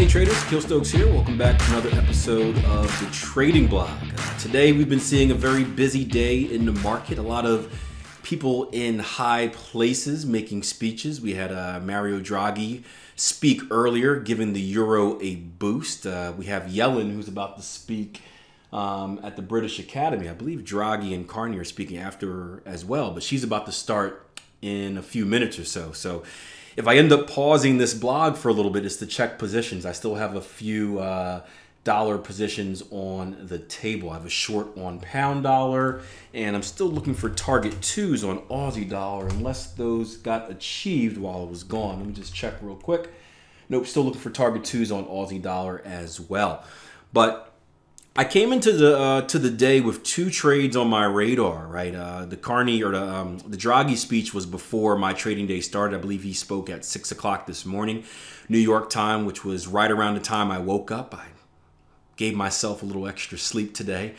Hey traders, Kill Stokes here. Welcome back to another episode of the Trading Blog. Today we've been seeing a very busy day in the market. A lot of people in high places making speeches. We had Mario Draghi speak earlier, giving the euro a boost. We have Yellen, who's about to speak at the British Academy. I believe Draghi and Carney are speaking after her as well, but she's about to start in a few minutes or so. So if I end up pausing this blog for a little bit, it's to check positions. I still have a few dollar positions on the table. I have a short on pound dollar, and I'm still looking for target twos on Aussie dollar, unless those got achieved while it was gone. Let me just check real quick. Nope, still looking for target twos on Aussie dollar as well. But I came into the day with two trades on my radar, right? The Carney or the Draghi speech was before my trading day started. I believe he spoke at 6 o'clock this morning, New York time, which was right around the time I woke up. I gave myself a little extra sleep today.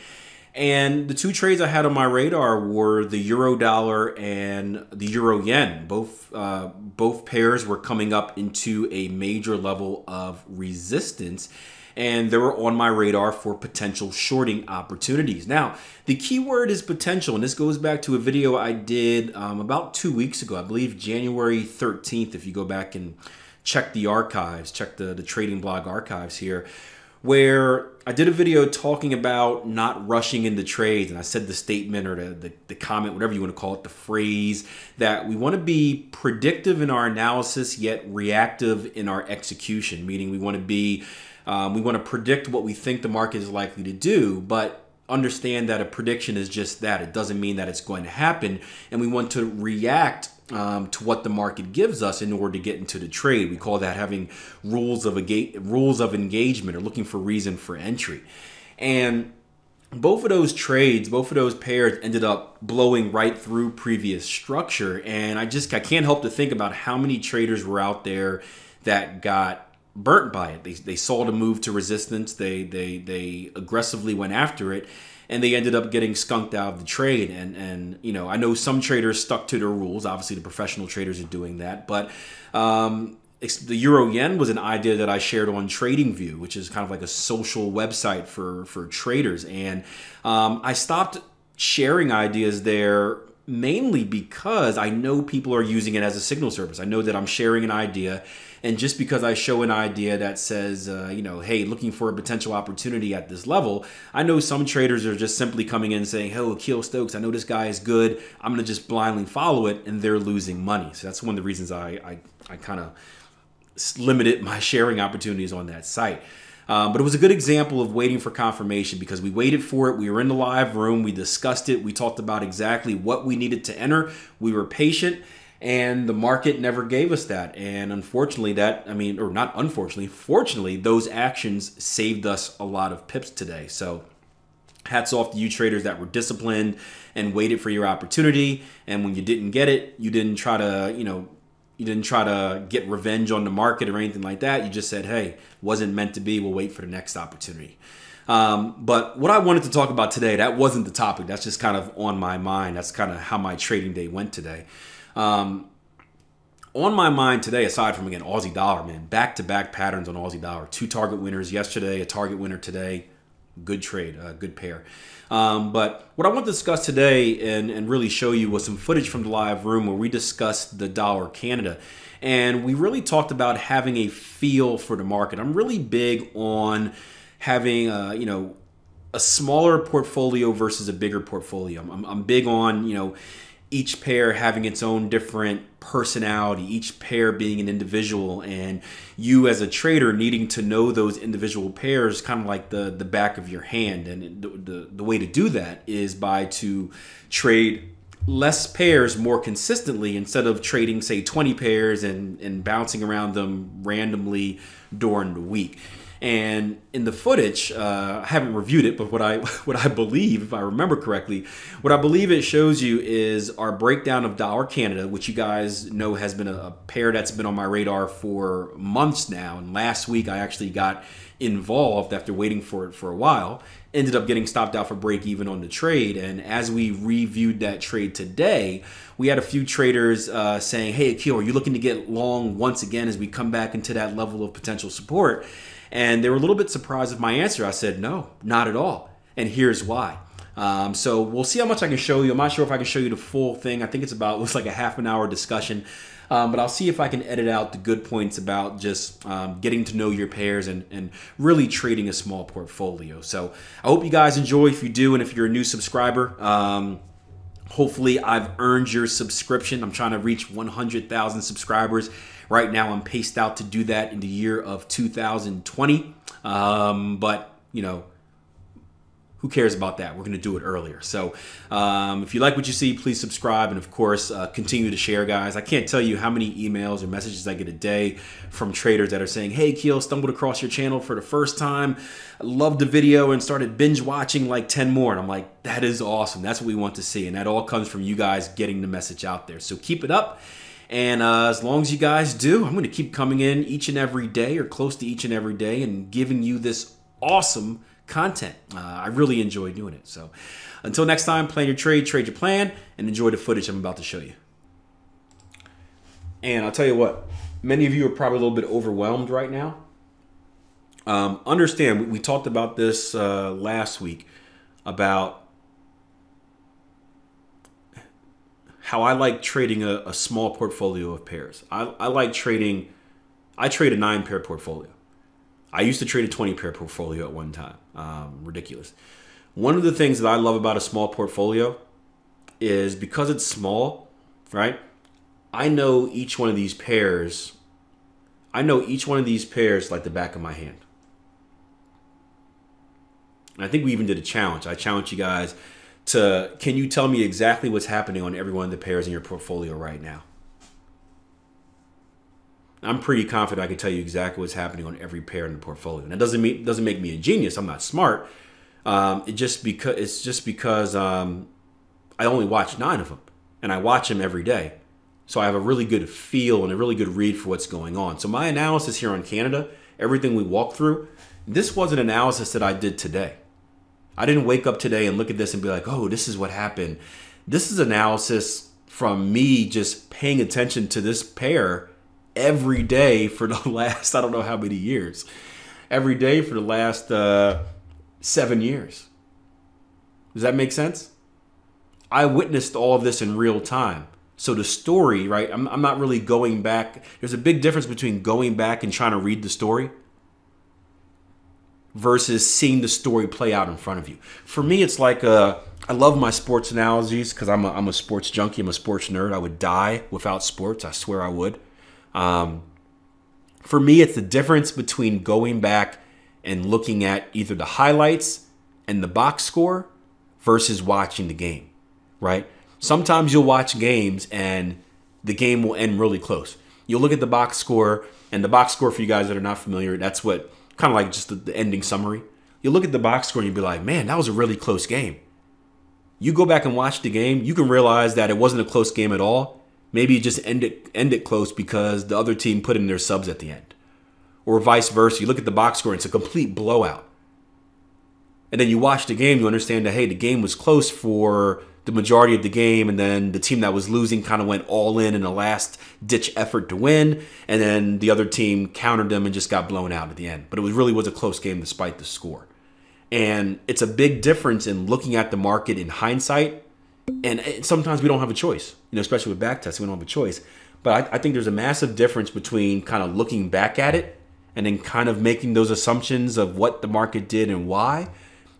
And the two trades I had on my radar were the euro dollar and the euro yen. Both pairs were coming up into a major level of resistance, and they were on my radar for potential shorting opportunities. Now, the key word is potential, and this goes back to a video I did about 2 weeks ago, I believe January 13th, if you go back and check the archives, check the trading blog archives here, where I did a video talking about not rushing into trades, and I said the statement or the comment, whatever you want to call it, the phrase, that we want to be predictive in our analysis yet reactive in our execution, meaning we want to predict what we think the market is likely to do, but understand that a prediction is just that. It doesn't mean that it's going to happen, and we want to react to what the market gives us in order to get into the trade. We call that having rules of engagement, or looking for reason for entry. And both of those trades, both of those pairs ended up blowing right through previous structure, and I can't help to think about how many traders were out there that got burnt by it. They saw the move to resistance, they aggressively went after it, and they ended up getting skunked out of the trade. And you know, I know some traders stuck to their rules. Obviously, the professional traders are doing that. But the euro yen was an idea that I shared on TradingView, which is kind of like a social website for traders. And I stopped sharing ideas there mainly because I know people are using it as a signal service. I know that I'm sharing an idea, and just because I show an idea that says, you know, hey, looking for a potential opportunity at this level, I know some traders are just simply coming in and saying, hey, Kill Stokes, I know this guy is good, I'm going to just blindly follow it, and they're losing money. So that's one of the reasons I kind of limited my sharing opportunities on that site. But it was a good example of waiting for confirmation, because we waited for it. We were in the live room. We discussed it. We talked about exactly what we needed to enter. We were patient, and the market never gave us that. And unfortunately, fortunately, those actions saved us a lot of pips today. So hats off to you traders that were disciplined and waited for your opportunity. And when you didn't get it, you didn't try to get revenge on the market or anything like that. You just said, hey, wasn't meant to be. We'll wait for the next opportunity. But what I wanted to talk about today, that wasn't the topic. That's just kind of on my mind. That's kind of how my trading day went today. On my mind today, aside from, again, Aussie dollar, man, back-to-back patterns on Aussie dollar. Two target winners yesterday, a target winner today. Good trade, good pair. But what I want to discuss today and really show you was some footage from the live room where we discussed the dollar Canada. And we really talked about having a feel for the market. I'm really big on having, a smaller portfolio versus a bigger portfolio. I'm big on, each pair having its own different personality, each pair being an individual, and you as a trader needing to know those individual pairs kind of like the back of your hand. And the way to do that is to trade less pairs more consistently, instead of trading, say, 20 pairs and bouncing around them randomly during the week. And in the footage, I haven't reviewed it, but what I believe, if I remember correctly, what I believe it shows you is our breakdown of dollar Canada, which you guys know has been a pair that's been on my radar for months now. And last week I actually got involved after waiting for it for a while, ended up getting stopped out for break even on the trade. And as we reviewed that trade today, we had a few traders saying, hey, Akil, are you looking to get long once again as we come back into that level of potential support? And they were a little bit surprised with my answer. I said, no, not at all. And here's why. So we'll see how much I can show you. I'm not sure if I can show you the full thing. I think looks like a half an hour discussion. But I'll see if I can edit out the good points about just getting to know your pairs and really trading a small portfolio. So I hope you guys enjoy. If you do, and if you're a new subscriber, hopefully I've earned your subscription. I'm trying to reach 100,000 subscribers. Right now I'm paced out to do that in the year of 2020. But, you know, who cares about that? We're going to do it earlier. So if you like what you see, please subscribe. And of course, continue to share, guys. I can't tell you how many emails or messages I get a day from traders that are saying, hey, Keel, stumbled across your channel for the first time. I loved the video and started binge watching like 10 more. And I'm like, that is awesome. That's what we want to see. And that all comes from you guys getting the message out there. So keep it up. And as long as you guys do, I'm going to keep coming in each and every day or close to each and every day and giving you this awesome content. I really enjoy doing it. So until next time, plan your trade, trade your plan, and enjoy the footage I'm about to show you. And I'll tell you what, many of you are probably a little bit overwhelmed right now. Understand, we talked about this last week about how I like trading a small portfolio of pairs. I trade a 9-pair portfolio. I used to trade a 20-pair portfolio at one time. Ridiculous. One of the things that I love about a small portfolio is because it's small, right? I know each one of these pairs. I know each one of these pairs like the back of my hand. And I think we even did a challenge. I challenged you guys to, can you tell me exactly what's happening on every one of the pairs in your portfolio right now? I'm pretty confident I can tell you exactly what's happening on every pair in the portfolio. And that doesn't make me a genius. I'm not smart. It's just because I only watch 9 of them, and I watch them every day. So I have a really good feel and a really good read for what's going on. So my analysis here on Canada, everything we walked through, this was an analysis that I did today. I didn't wake up today and look at this and be like, oh, this is what happened. This is analysis from me just paying attention to this pair every day for the last, I don't know how many years. Every day for the last 7 years. Does that make sense? I witnessed all of this in real time. So the story, right, I'm not really going back. There's a big difference between going back and trying to read the story versus seeing the story play out in front of you. For me, it's like I love my sports analogies because I'm a sports junkie. I'm a sports nerd. I would die without sports. I swear I would. For me, it's the difference between going back and looking at either the highlights and the box score versus watching the game, right? Sometimes you'll watch games and the game will end really close. You'll look at the box score, and the box score, for you guys that are not familiar, that's what kind of like just the ending summary. You look at the box score and you'll be like, man, that was a really close game. You go back and watch the game, you can realize that it wasn't a close game at all. Maybe it just ended close because the other team put in their subs at the end. Or vice versa. You look at the box score and it's a complete blowout. And then you watch the game, you understand that, hey, the game was close for the majority of the game, and then the team that was losing kind of went all in a last-ditch effort to win, and then the other team countered them and just got blown out at the end. But it really was a close game despite the score. And it's a big difference in looking at the market in hindsight, and sometimes we don't have a choice, especially with backtesting, we don't have a choice. But I think there's a massive difference between kind of looking back at it and then kind of making those assumptions of what the market did and why,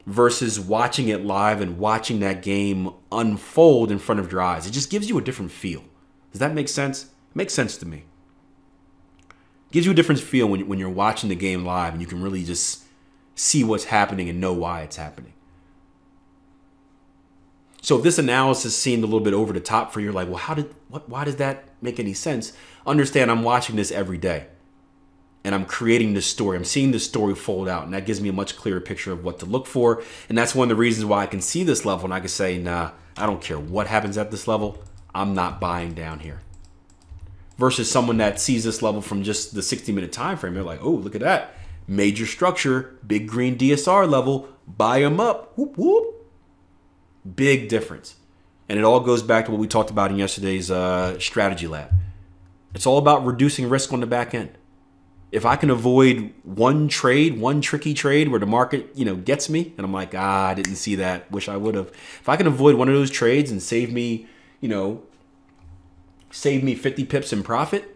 versus watching it live and watching that game unfold in front of your eyes. It just gives you a different feel. Does that make sense? It makes sense to me. It gives you a different feel when you're watching the game live and you can really just see what's happening and know why it's happening. So if this analysis seemed a little bit over the top for you, like, well, why does that make any sense? Understand, I'm watching this every day. And I'm creating this story. I'm seeing this story fold out. And that gives me a much clearer picture of what to look for. And that's one of the reasons why I can see this level and I can say, nah, I don't care what happens at this level. I'm not buying down here. Versus someone that sees this level from just the 60-minute time frame. They're like, oh, look at that. Major structure, big green DSR level, buy them up. Whoop, whoop. Big difference. And it all goes back to what we talked about in yesterday's strategy lab. It's all about reducing risk on the back end. If I can avoid one trade, one tricky trade where the market, gets me and I'm like, I didn't see that. Wish I would have. If I can avoid one of those trades and save me 50 pips in profit,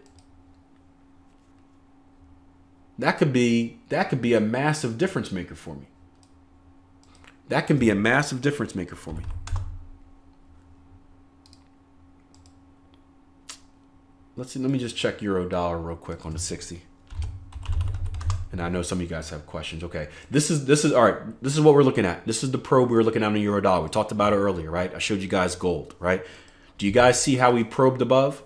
that could be a massive difference maker for me. That can be a massive difference maker for me. Let me just check euro dollar real quick on the 60. And I know some of you guys have questions. Okay, this is all right. This is what we're looking at. This is the probe we were looking at on the euro dollar. We talked about it earlier, right? I showed you guys gold, right? Do you guys see how we probed above?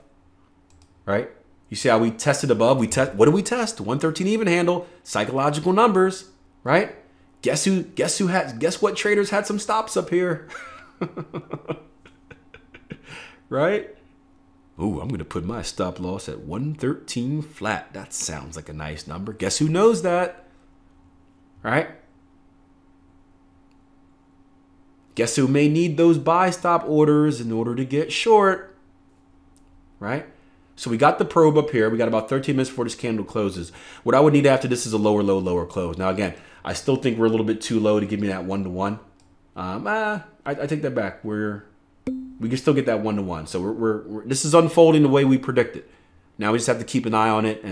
Right? You see how we tested above? What did we test? 113 even handle, psychological numbers, right? Guess what traders had some stops up here? Right? Ooh, I'm going to put my stop loss at 113 flat. That sounds like a nice number. Guess who knows that? Right? Guess who may need those buy stop orders in order to get short? Right? So we got the probe up here. We got about 13 minutes before this candle closes. What I would need after this is a lower low, lower close. Now, again, I still think we're a little bit too low to give me that 1-to-1. I take that back. We can still get that 1-to-1. So this is unfolding the way we predicted. Now we just have to keep an eye on it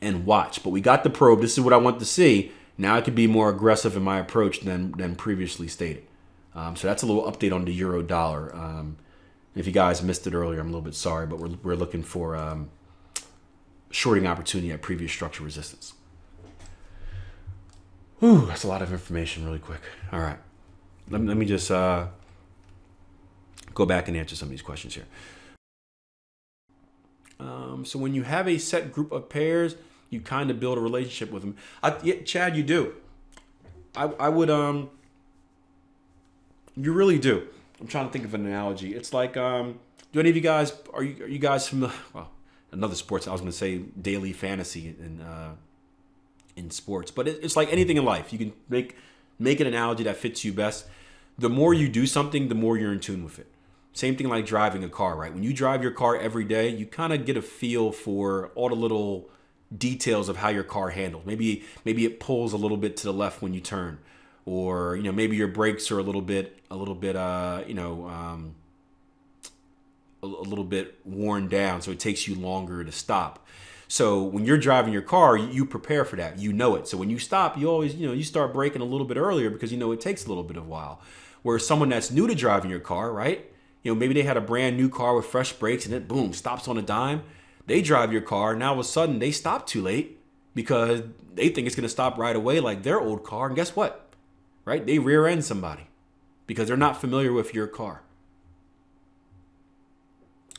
and watch. But we got the probe. This is what I want to see. Now I could be more aggressive in my approach than previously stated. So that's a little update on the euro dollar. If you guys missed it earlier, I'm a little bit sorry, but we're looking for shorting opportunity at previous structure resistance. Whew, that's a lot of information really quick. All right. Let me just go back and answer some of these questions here. So when you have a set group of pairs, you kind of build a relationship with them. Yeah, Chad, you do. I would, you really do. I'm trying to think of an analogy. It's like, do any of you guys, are you guys familiar? Well, another sports, I was going to say daily fantasy in sports, but it's like anything in life. You can make an analogy that fits you best. The more you do something, the more you're in tune with it. Same thing like driving a car, right? When you drive your car every day, you kind of get a feel for all the little details of how your car handles. Maybe it pulls a little bit to the left when you turn, or maybe your brakes are a little bit worn down, so it takes you longer to stop. So when you're driving your car, you prepare for that. You know it. So when you stop, you always you start braking a little bit earlier because it takes a little bit of a while. Whereas someone that's new to driving your car, right? Maybe they had a brand new car with fresh brakes and it boom stops on a dime. They drive your car, and all of a sudden they stop too late because they think it's going to stop right away like their old car. And guess what? Right? They rear end somebody because they're not familiar with your car.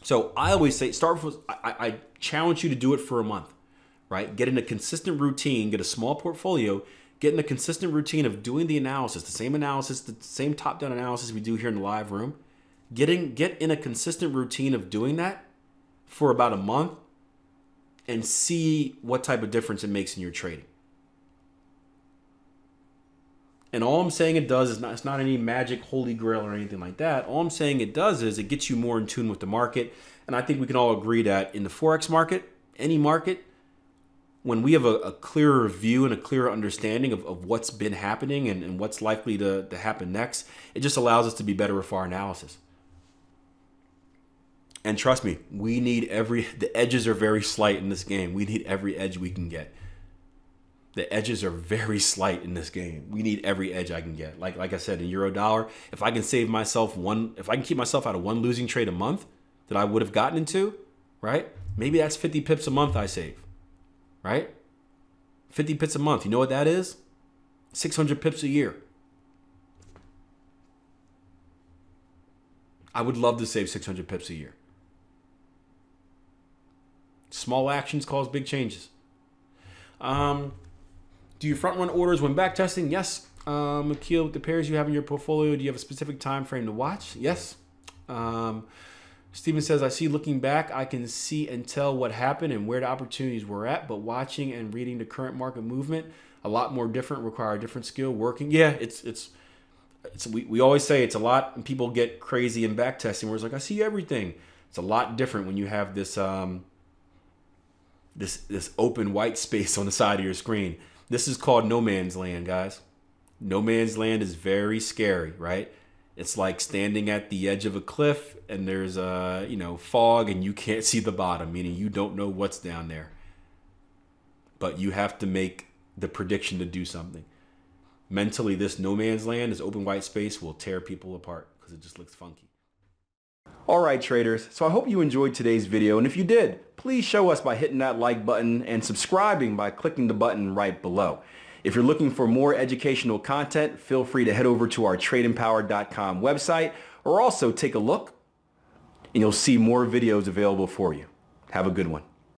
So I always say, start with, I challenge you to do it for a month, right? Get in a consistent routine, get a small portfolio, get in a consistent routine of doing the analysis, the same top-down analysis we do here in the live room. Get in a consistent routine of doing that for about a month and see what type of difference it makes in your trading. And all I'm saying it does is it's not any magic holy grail or anything like that. All I'm saying it does is it gets you more in tune with the market. And I think we can all agree that in the Forex market, any market, when we have a clearer view and a clearer understanding of what's been happening and what's likely to happen next, it just allows us to be better with our analysis. And trust me, we need the edges are very slight in this game. We need every edge we can get. The edges are very slight in this game. We need every edge I can get. Like I said, in euro dollar, if I can keep myself out of one losing trade a month that I would have gotten into, right? Maybe that's 50 pips a month I save, right? 50 pips a month. You know what that is? 600 pips a year. I would love to save 600 pips a year. Small actions cause big changes. Do you front run orders when back testing? Yes. Akil, with the pairs you have in your portfolio, do you have a specific time frame to watch? Yes. Steven says, I see looking back, I can see and tell what happened and where the opportunities were at, but watching and reading the current market movement, a lot more different, require a different skill working. Yeah, we always say it's a lot, and people get crazy in back testing where it's like, I see everything. It's a lot different when you have this this open white space on the side of your screen. This is called no man's land, guys. No man's land is very scary, right? It's like standing at the edge of a cliff and there's fog and you can't see the bottom, meaning you don't know what's down there. But you have to make the prediction to do something. Mentally, this no man's land, this open white space will tear people apart because it just looks funky. All right, traders. So I hope you enjoyed today's video. And if you did, please show us by hitting that like button and subscribing by clicking the button right below. If you're looking for more educational content, feel free to head over to our tradingpower.com website or also take a look and you'll see more videos available for you. Have a good one.